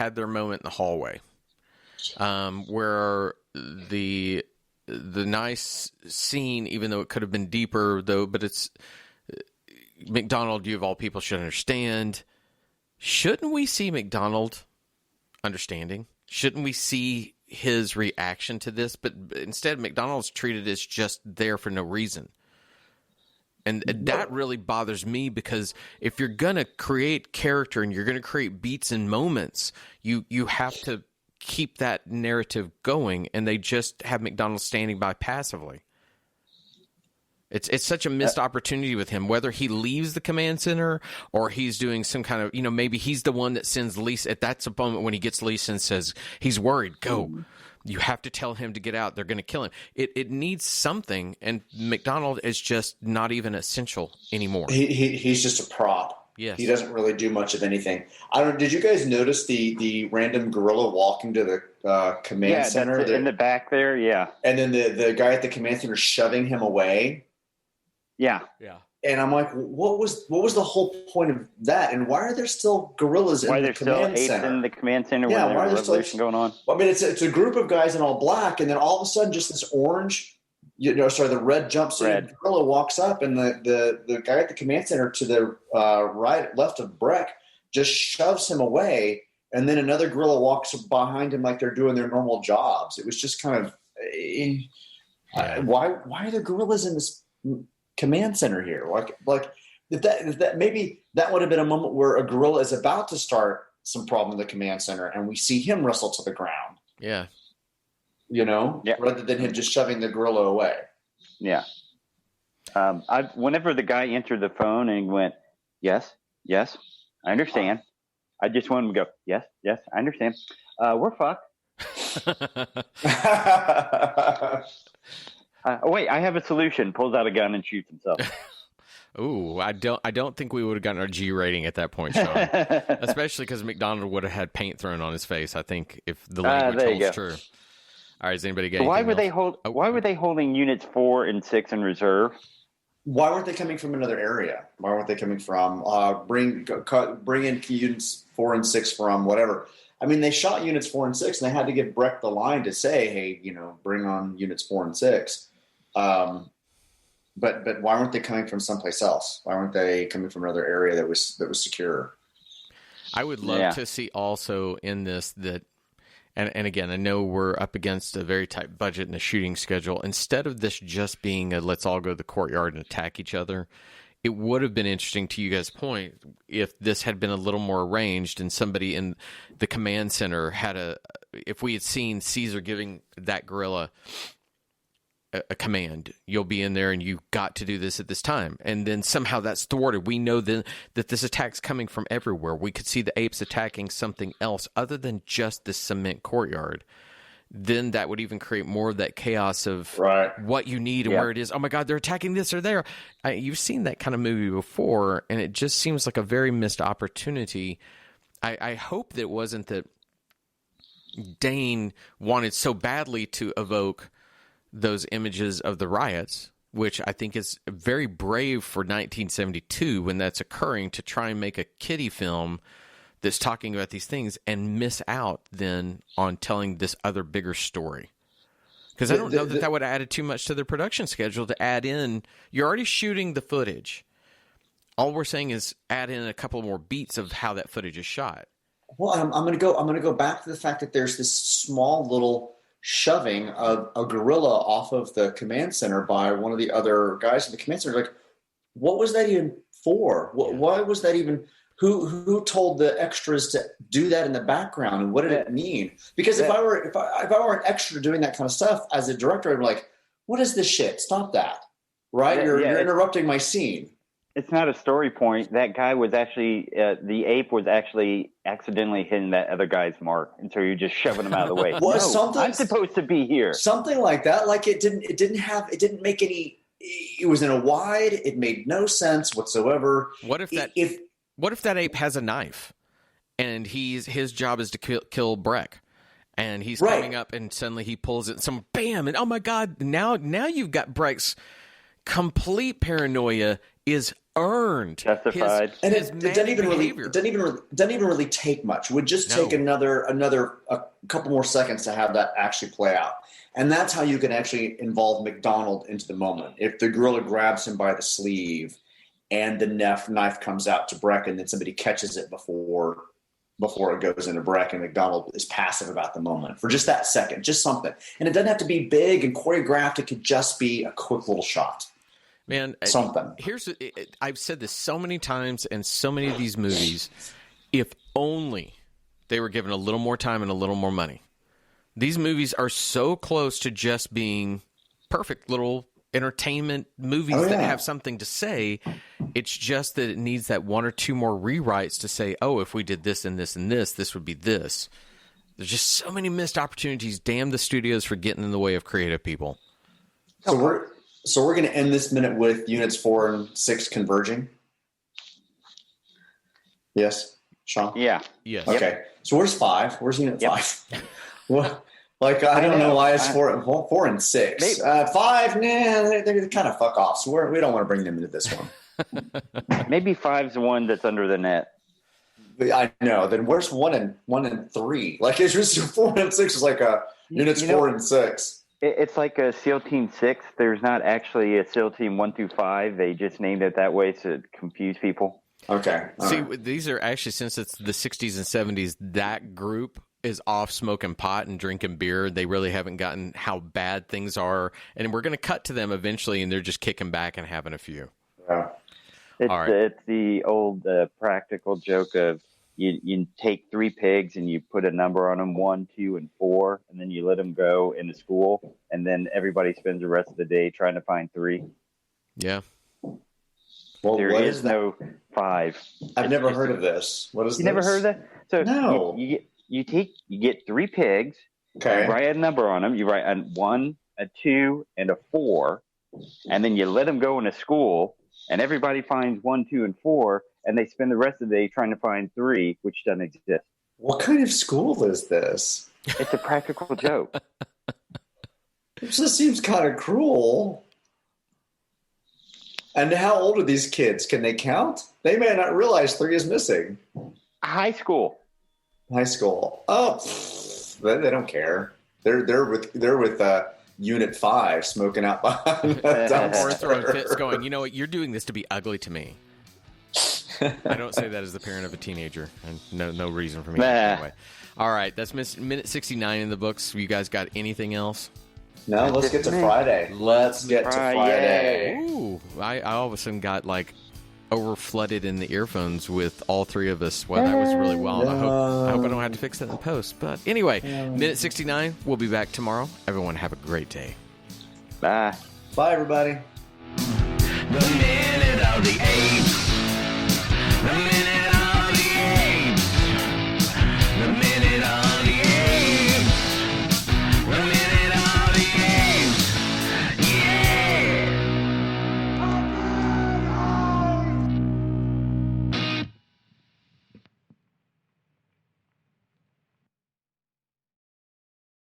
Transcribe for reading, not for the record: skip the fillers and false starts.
had their moment in the hallway, where the nice scene, even though it could have been deeper, though, but it's McDonald, you of all people should understand. Shouldn't we see McDonald understanding? Shouldn't we see his reaction to this? But instead, McDonald's treated as just there for no reason. And that really bothers me, because if you're going to create character and you're going to create beats and moments, you have to keep that narrative going, and they just have McDonald standing by passively. It's such a missed opportunity with him, whether he leaves the command center or he's doing some kind of, maybe he's the one that sends Lisa. That's a moment when he gets Lisa and says, he's worried, go. You have to tell him to get out. They're going to kill him. It needs something, and McDonald is just not even essential anymore. He's just a prop. Yes. He doesn't really do much of anything. I don't. Did you guys notice the random gorilla walking to the command center? That's in the back there, yeah. And then the guy at the command center shoving him away. Yeah. And I'm like, what was the whole point of that? And why are there still gorillas in the command center? Why are there still apes in the command center when there's a revolution going on? I mean, it's a group of guys in all black, and then all of a sudden, just this orange, the red jumpsuit gorilla walks up, and the guy at the command center to the left of Breck just shoves him away, and then another gorilla walks behind him like they're doing their normal jobs. It was just kind of why are there gorillas in this command center here? Like that maybe that would have been a moment where a gorilla is about to start some problem in the command center, and we see him wrestle to the ground. Yeah. Rather than him just shoving the gorilla away. Yeah. Whenever the guy answered the phone and went, yes, I understand. I just want him to go, yes, I understand. We're fucked. Wait, I have a solution. Pulls out a gun and shoots himself. Ooh, I don't think we would have gotten our G rating at that point, Sean. Especially because McDonald would have had paint thrown on his face, I think, if the language holds true. All right, does anybody get Why were they holding units 4 and 6 in reserve? Why weren't they coming from another area? Why weren't they coming from bring in units 4 and 6 from whatever? I mean, they shot units 4 and 6, and they had to give Breck the line to say, "Hey, bring on units 4 and 6." But why weren't they coming from someplace else? Why weren't they coming from another area that was secure? I would love to see also in this that, and again, I know we're up against a very tight budget and a shooting schedule. Instead of this just being a let's all go to the courtyard and attack each other, it would have been interesting, to you guys' point, if this had been a little more arranged and somebody in the command center if we had seen Caesar giving that gorilla a command, you'll be in there and you got to do this at this time. And then somehow that's thwarted. We know then that this attack's coming from everywhere. We could see the apes attacking something else other than just the cement courtyard. Then that would even create more of that chaos of what you need and where it is. Oh my God, they're attacking this or there. You've seen that kind of movie before, and it just seems like a very missed opportunity. I hope that it wasn't that Dane wanted so badly to evoke those images of the riots, which I think is very brave for 1972 when that's occurring, to try and make a kiddie film that's talking about these things and miss out then on telling this other bigger story. Because I don't know that would have added too much to their production schedule to add in. You're already shooting the footage. All we're saying is add in a couple more beats of how that footage is shot. Well, I'm going to go back to the fact that there's this small little shoving of a gorilla off of the command center by one of the other guys in the command center. Like, what was that even for? Why was that even? Who told the extras to do that in the background, and what did it mean? Because if I were an extra doing that kind of stuff as a director, I'd be like, "What is this shit? Stop that!" Right? You're interrupting my scene. It's not a story point. That guy was actually the ape was actually accidentally hitting that other guy's mark, and so you're just shoving him out of the way. I'm supposed to be here. Something like that. Like it didn't make any. It was in a wide. It made no sense whatsoever. What if that ape has a knife, and his job is to kill Breck, and he's coming up, and suddenly he pulls it, some bam, and oh my God! Now you've got Breck's complete paranoia is earned, justified, and it doesn't even really take much. It would just take a couple more seconds to have that actually play out. And that's how you can actually involve McDonald into the moment. If the gorilla grabs him by the sleeve and the knife comes out to Breck and then somebody catches it before it goes into Breck, and McDonald is passive about the moment for just that second, just something. And it doesn't have to be big and choreographed. It could just be a quick little shot. Man, something. I've said this so many times in so many of these movies. If only they were given a little more time and a little more money. These movies are so close to just being perfect little entertainment movies that have something to say. It's just that it needs that one or two more rewrites to say, oh, if we did this and this and this would be this. There's just so many missed opportunities. Damn the studios for getting in the way of creative people. So we're going to end this minute with units 4 and 6 converging. Yes, Sean? Yeah. Yes. Okay. Yep. So where's 5? Where's unit 5? Well, I don't know why it's 4 and 6. 5, nah, they kind of fuck off. So we don't want to bring them into this one. Maybe 5's the one that's under the net. I know. Then where's 1 and 3? Like it's just 4 and 6 is like a units 4 and 6. It's like a SEAL Team 6. There's not actually a SEAL Team 1 through 5. They just named it that way to confuse people. Okay. See, these are actually, since it's the 60s and 70s, that group is off smoking pot and drinking beer. They really haven't gotten how bad things are. And we're going to cut to them eventually, and they're just kicking back and having a few. Yeah. It's the old practical joke of you take 3 pigs and you put a number on them, 1, 2, and 4, and then you let them go into school, and then everybody spends the rest of the day trying to find 3. Yeah. Well, there is no 5. I've never heard of this. What is this? You never heard of that? So no. You get 3 pigs. Okay. You write a number on them. You write a 1, a 2, and a 4, and then you let them go into school, and everybody finds 1, 2, and 4, and they spend the rest of the day trying to find 3, which doesn't exist. What kind of school is this? It's a practical joke. It just seems kind of cruel. And how old are these kids? Can they count? They may not realize 3 is missing. High school. Oh, they don't care. They're with Unit 5 smoking out behind the dumpster. Or throwing fits going, you know what, you're doing this to be ugly to me. I don't say that as the parent of a teenager. And no reason for me. Anyway. All right, that's minute 69 in the books. You guys got anything else? No, let's get to Friday. Let's get to Friday. Ooh, I all of a sudden got like over flooded in the earphones with all 3 of us. Well, that was really well. No. I hope I don't have to fix that in post. But anyway, minute 69. We'll be back tomorrow. Everyone have a great day. Bye. Bye, everybody. The minute of the apes. The minute